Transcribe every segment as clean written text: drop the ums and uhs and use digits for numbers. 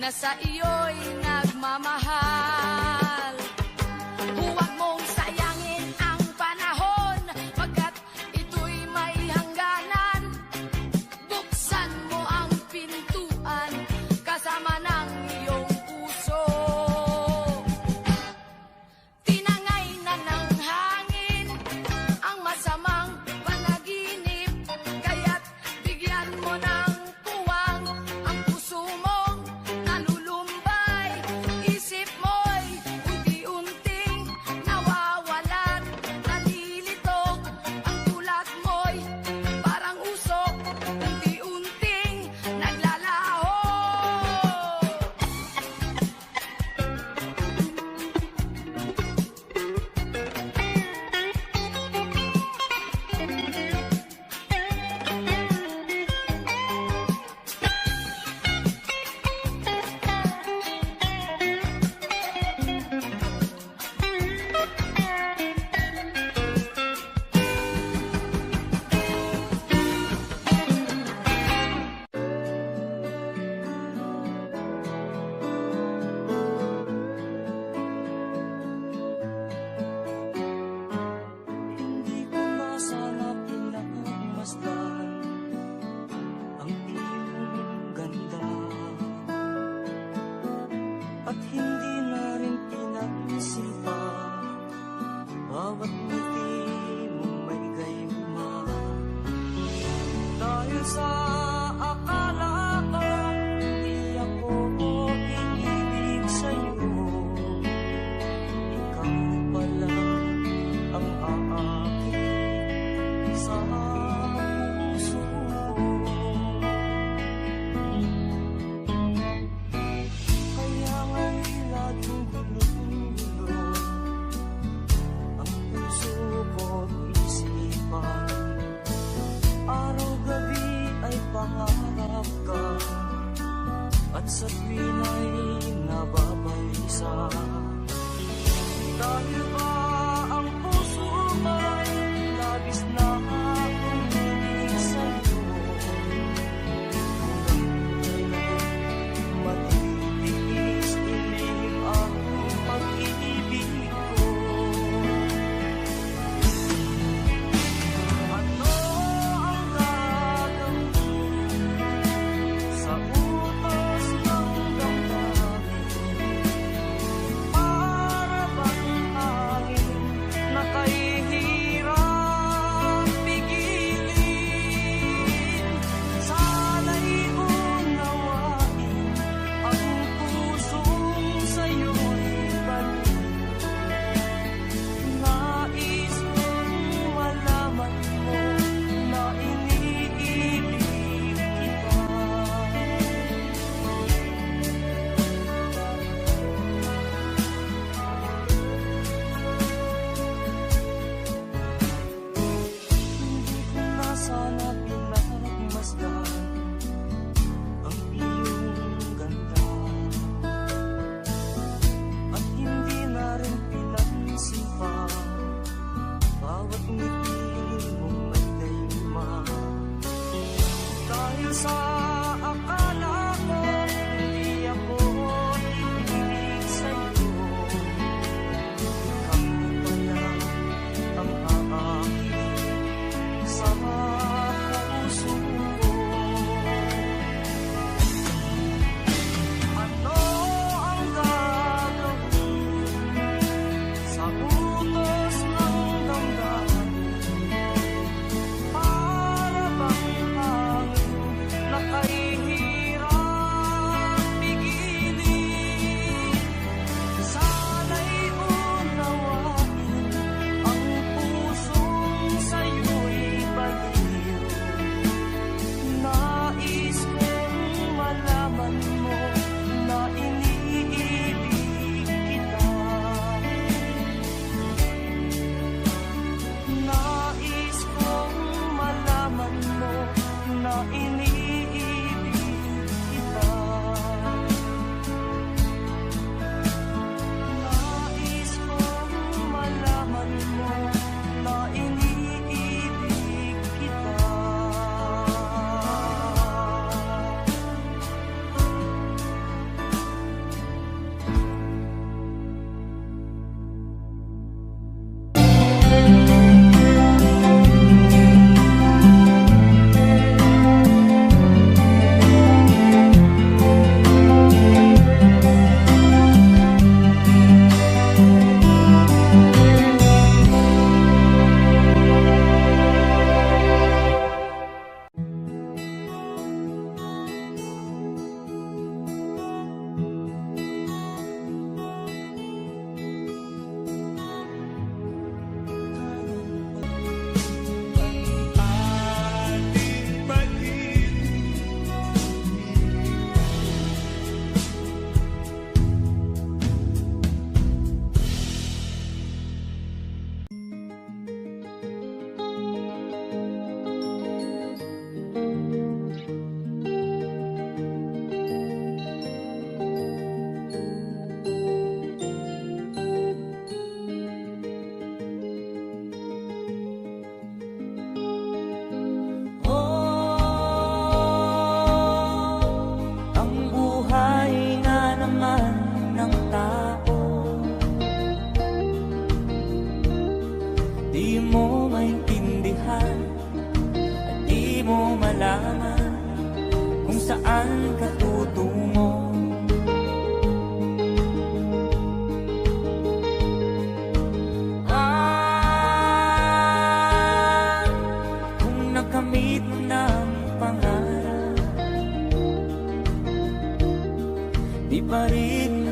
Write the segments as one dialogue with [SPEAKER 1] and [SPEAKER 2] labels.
[SPEAKER 1] na sa iyo'y nagmamahal. Huwag mong sayangin ang panahon, pagkat ito'y may hangganan. Buksan mo ang pintuan kasama ng iyong puso. Tinangay na ng hangin ang masamang panaginip, kaya't bigyan mo ng puwang ang puso mong nalulumbay. Isip mo'y unti-unting nawawalan, nalilito ang tulad mo'y parang usok, unti-unting naglalaho.
[SPEAKER 2] Hindi ko na sana pinagmasdan ang iyong ganda, at hindi na rin pinagsipan bawat ngiti mong may gayuma. Dahil sa akala ko hindi ako iibig sa'yo, ikaw pala ang aakit sa puso ko. Kaya nga'y laging gulo-gulo ang puso ko't isipan. Araw-gabi ay pangarap ka, at sa tuwin ay nababalisa. Dahil ba ang puso ko'y labis na umiibig sa'yo, matitiis ilim ang pag-ibig ko. Ano ang gagawin sa utos ng damdamin? Para bang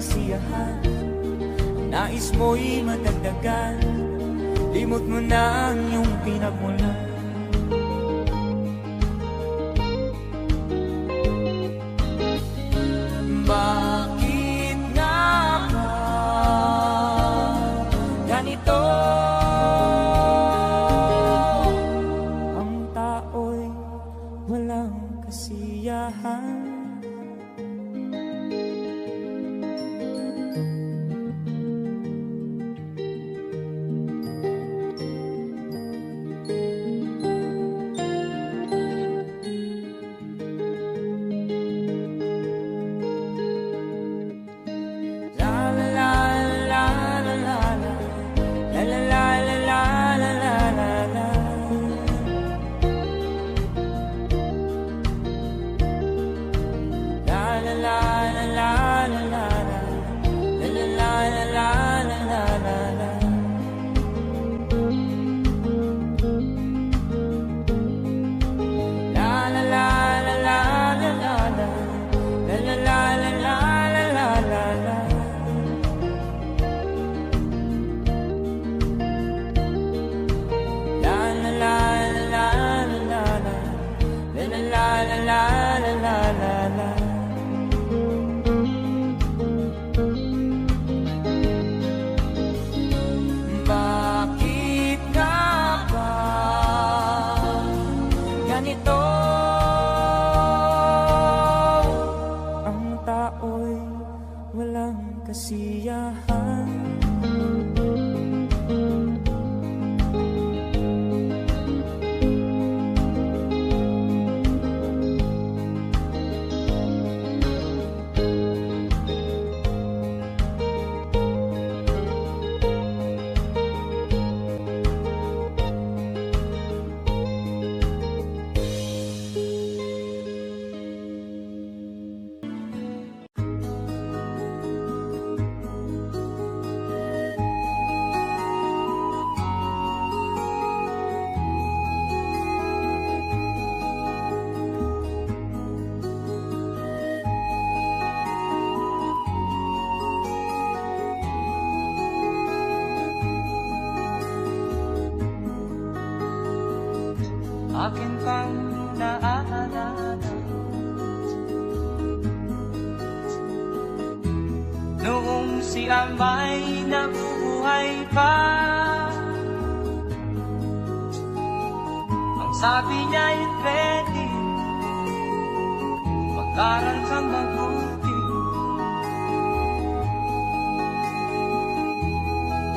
[SPEAKER 2] kasiyahan. Nais mo'y madagdagan, limot mo na ang iyong pinagmulan. Bakit nga ba ganito? Ang tao'y walang kasiyahan. Bakit nga ba ganito? Ang tao'y walang kasiyahan. Akin pang naaalala noong si Amay nabubuhay pa. Ang sabi niya'y pwede mag-aral kang mabuti,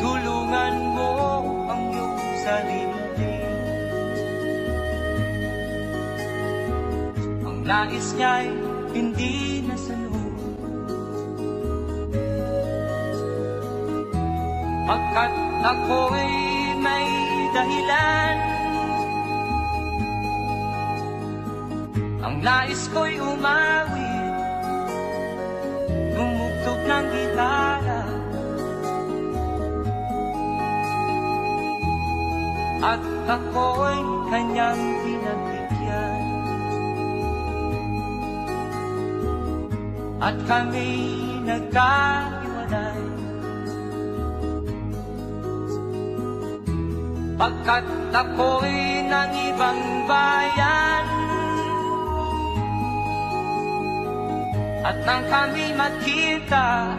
[SPEAKER 2] tulungan mo ang iyong sarili. Nais niya'y hindi nasunod, pagkat ako'y may dahilan. Ang nais ko'y umawi, tumugtog ng gitara, at ako'y kanyang pinagbigyan. At kami nagkahiwalay, pagkat ako'y ng ibang bayan. At nang kami magkita,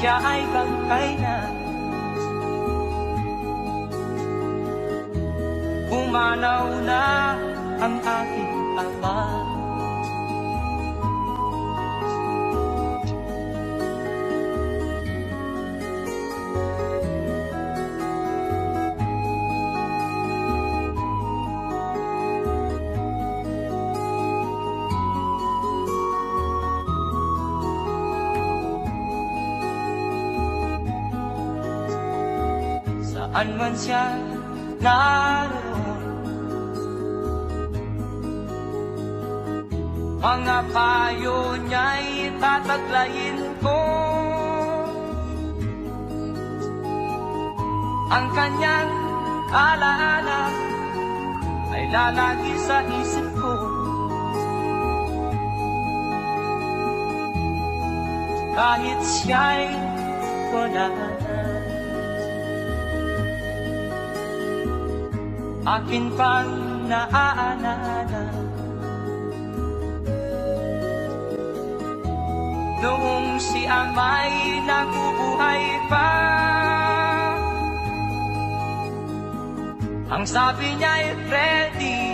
[SPEAKER 2] siya ay bangkay na. Pumanaw na ang aking ama. Saan man siya naroon, mga payo niya'y tataglayin ko. Ang kanyang alaala ay lalagi sa isip ko. kahit siya'y wala na. Akin pang naaalala noong si Ama'y nabubuhay pa. Ang sabi niya'y Freddy,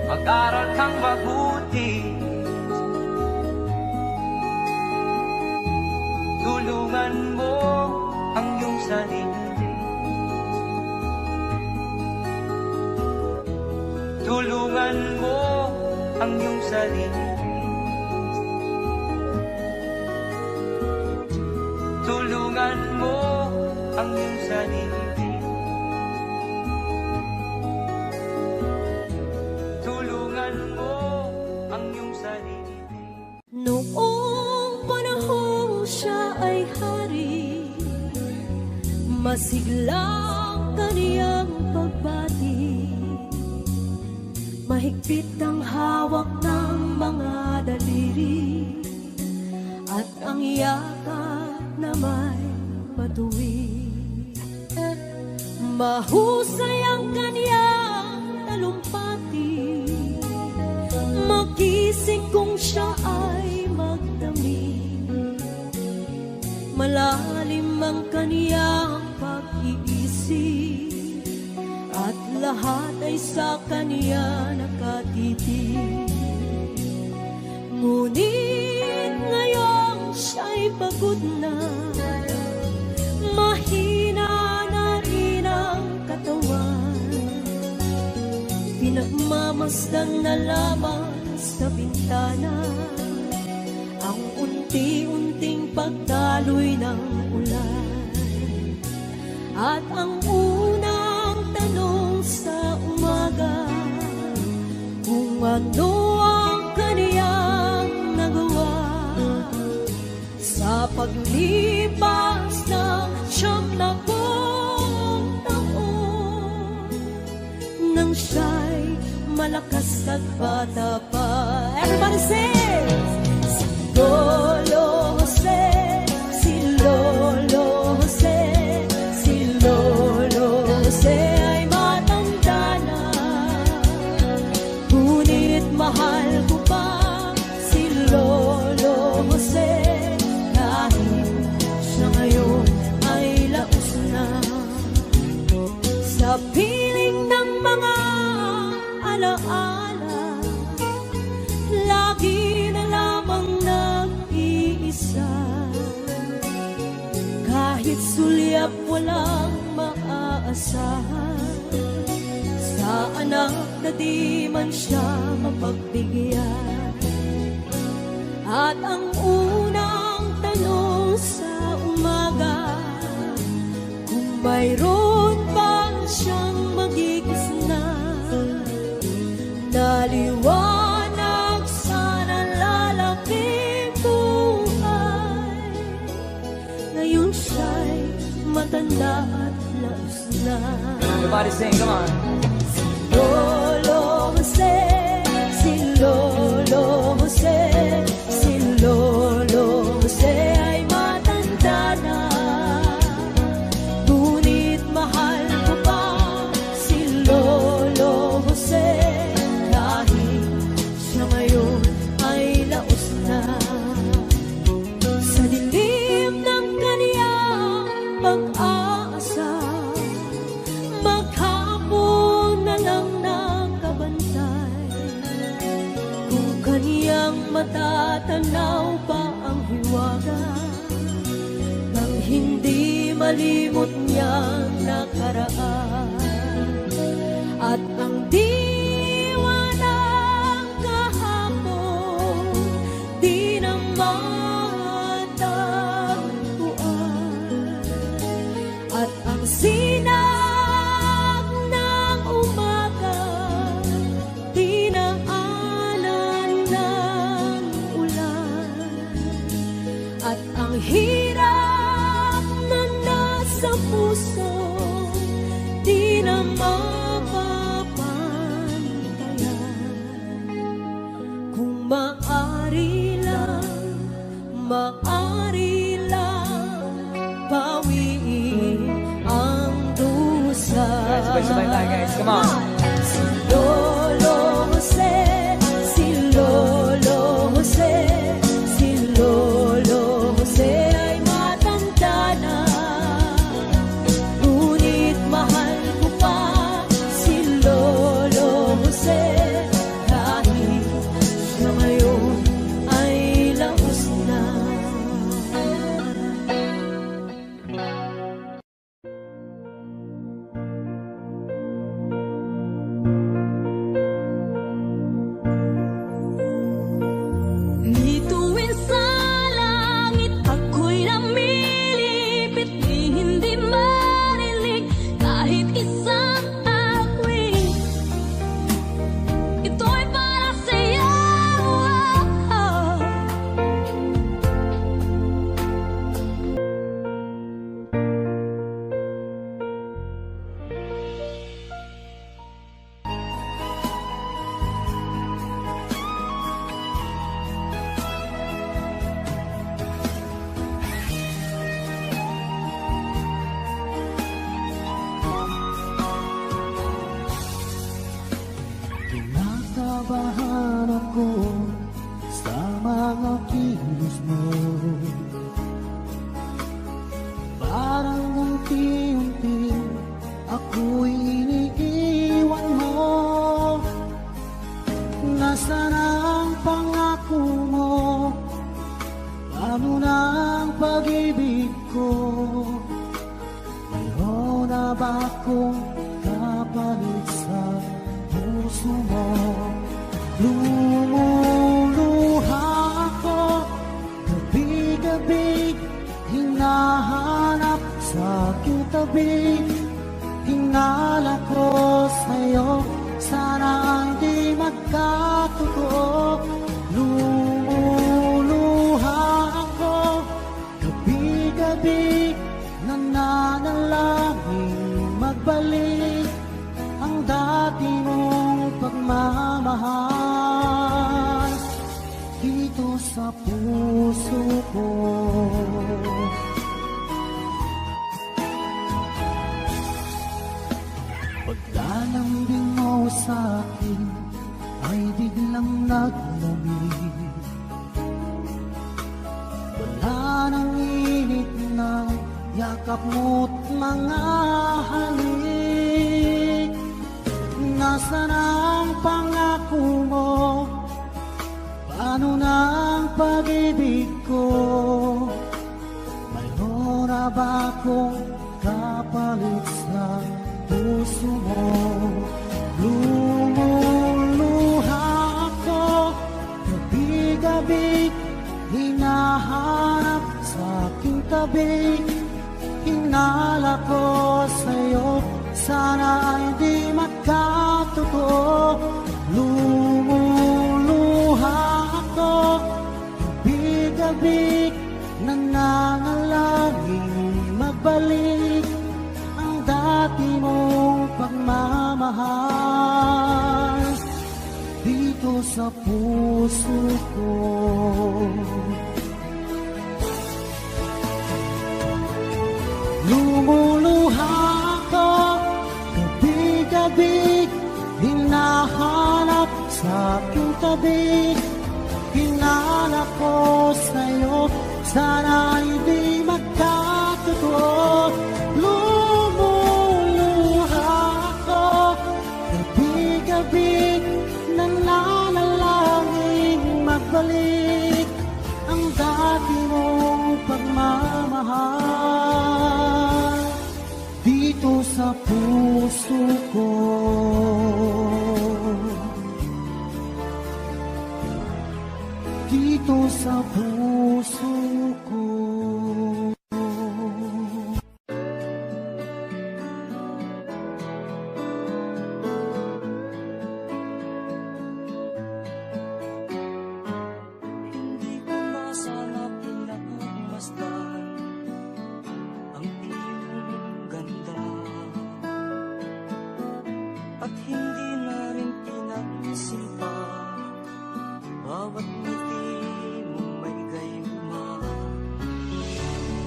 [SPEAKER 2] mag-aral kang mabuti, tulungan mo ang iyong sarili. Tulungan mo ang iyong sarili. Tulungan mo ang iyong sarili. Tulungan mo ang iyong sarili.
[SPEAKER 3] Noong panahon siya ay hari, masiglang kaniyang pagbati. Mahigpit ang hawak ng mga daliri, at ang yakap na may matuwid. Mahusay ang kaniyang talumpati, magising kung siya ay magdamig. Malalim ang kaniyang pag-iisip, at lahat ay sa kaniya nakatitig. Ngunit ngayong siya'y pagod na, mahina na rin ang katawan. Pinagmamasdan na lamang sa bintana ang unti-unting pagdaloy ng ulan. At ang unang tanong sa umaga, kung ano ang kaniyang nagawa sa paglipas ng 70 taon, nang siya'y malakas at bata pa. Everybody sing! Si Lolo Jose, si Lolo Jose, si Lolo Jose ay matanda na, ngunit mahal ko pa si Lolo Jose, kahit siya ngayon ay laos na. Sa piling ng mga alaala, lagi na lamang nag-iisa. Kahit sulyap walang maaasahan, sa anak na di man siya mapagbigyan. At ang unang tanong sa umaga, kung mayroon pa siyang magiging naliwanag sa nalalaking buhay. Ngayon siya'y matanda at laos na.
[SPEAKER 2] Everybody sing, come on.
[SPEAKER 3] Si Lolo Jose, si Lolo Jose, si Lolo Jose ay matanda na, ngunit mahal ko pa si Lolo Jose, kahit siya ngayon ay laos na. Sa dilim ng kaniyang pag-aasa, maghapon na lang nakabantay. Kung kaniyang matatanaw pa ang hiwaga, nang hindi malimot niyang nakaraan. At ang diwa ng kahapon di na matagpuan, at ang sinag ng umaga di na anan ng ulan, at ang hirap na nasa puso di na mapapantayan. Kung maaari lang
[SPEAKER 2] come on.
[SPEAKER 3] Si Lolo Jose, si Lolo Jose, si Lolo Jose ay matanda na. Ngunit mahal ko pa si Lolo Jose, kahit na ngayon ay laos na. Bituin sa langit, ako'y namilipit, di hindi marinig kahit isang awit. Ito'y para sa'yo.
[SPEAKER 4] Kinakabahan ako sa mga kilos mo. Parang unti-unti ako'y iniiwan mo. Nasaan ang pangako mo? Paano na ang pag-ibig ko? Mayroon na ba akong kapalit sa puso mo? Lumuluha ako, gabi-gabi, hinahanap sa aking tabi. Hinala ko sa'yo, sana hindi magkatotoo. Lumuluha ako, gabi-gabi, nananalangin magbalik ang dati mong pagmamahal dito sa puso ko. Paglalambing mo sa'kin ay biglang naglamig. Wala nang init ng yakap mo't mga halik. Nasaan ang pangako mo? Paano na ang pag-ibig ko? Mayroon na ba akong kapalit sa puso mo? Lumuluha ako, gabi-gabi, hinahanap sa aking tabi. Hinala ko sa'yo, sana ay di magkatotoo. Lumuluha ako, gabi-gabi, nananalangin magbalik ang dati mong pagmamahal dito sa puso ko. Lumuluha ako, gabi-gabi, hinahanap sa aking tabi. Hinala ko sa'yo, sana hindi magkatotoo. Lumuluha ako, gabi-gabi, nananalangin magbalik ang dati mong pagmamahal dito sa puso ko. Dito sa puso ko.
[SPEAKER 2] Hindi ko na sana pinagmasdan ang iyong ganda, at hindi na rin pinagsilpa bawat ngiti mong may gayuma.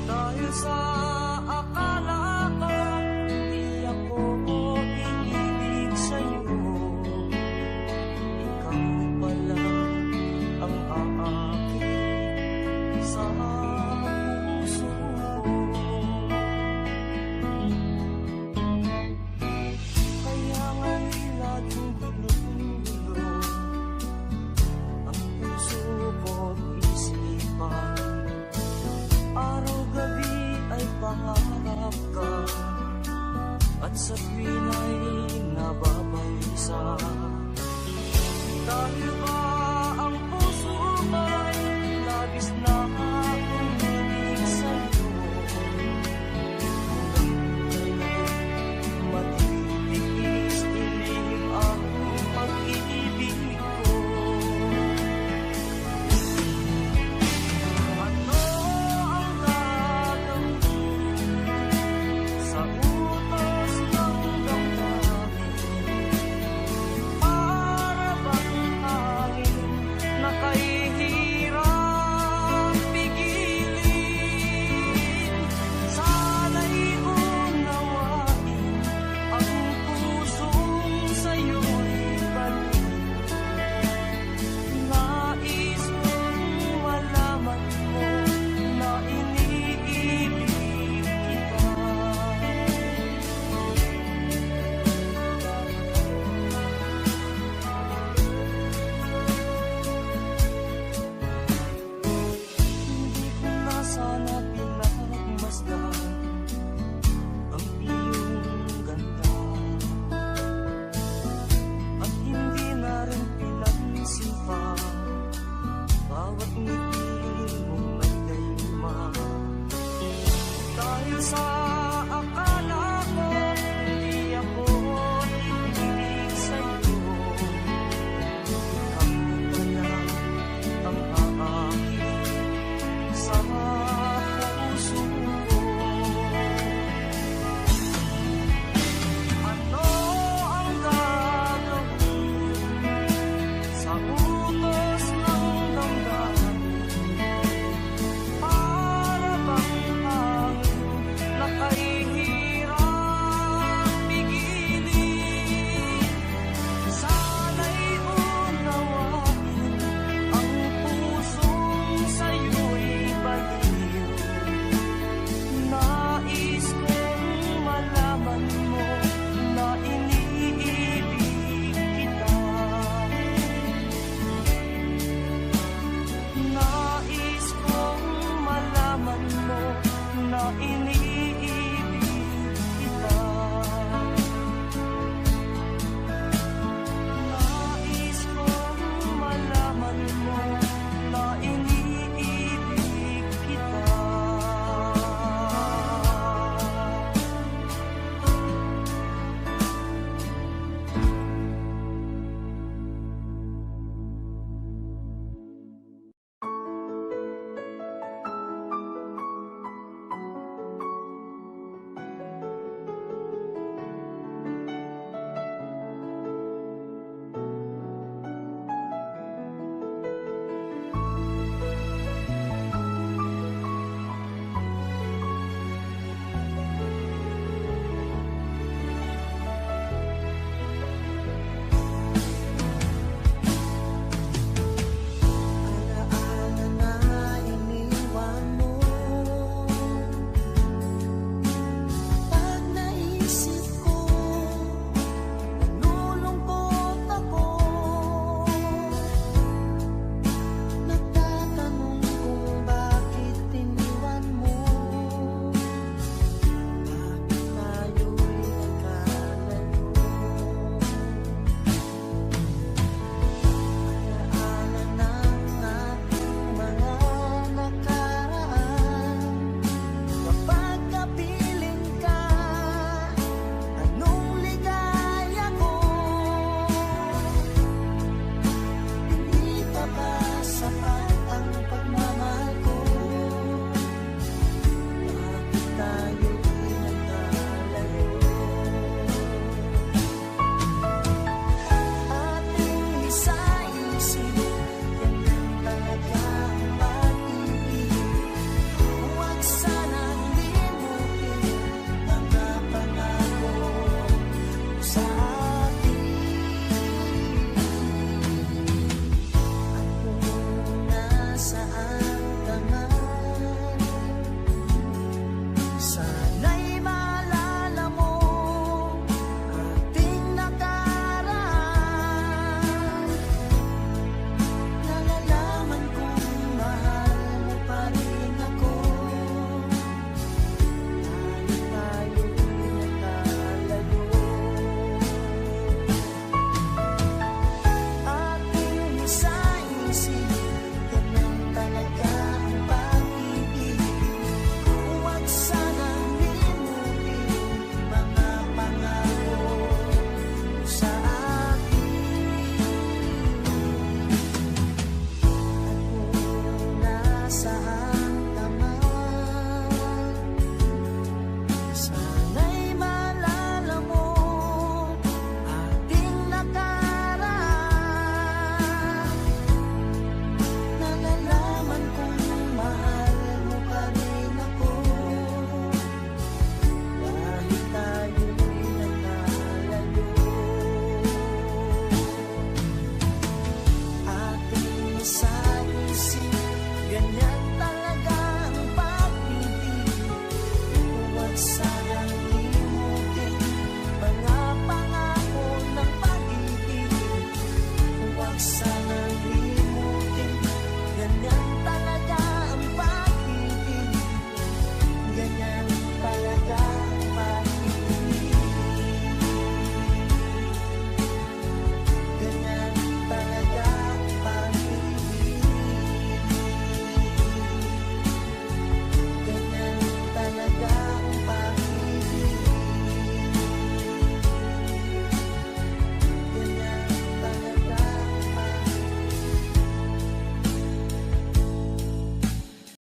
[SPEAKER 2] Dahil sa akala ko di ako iibig sa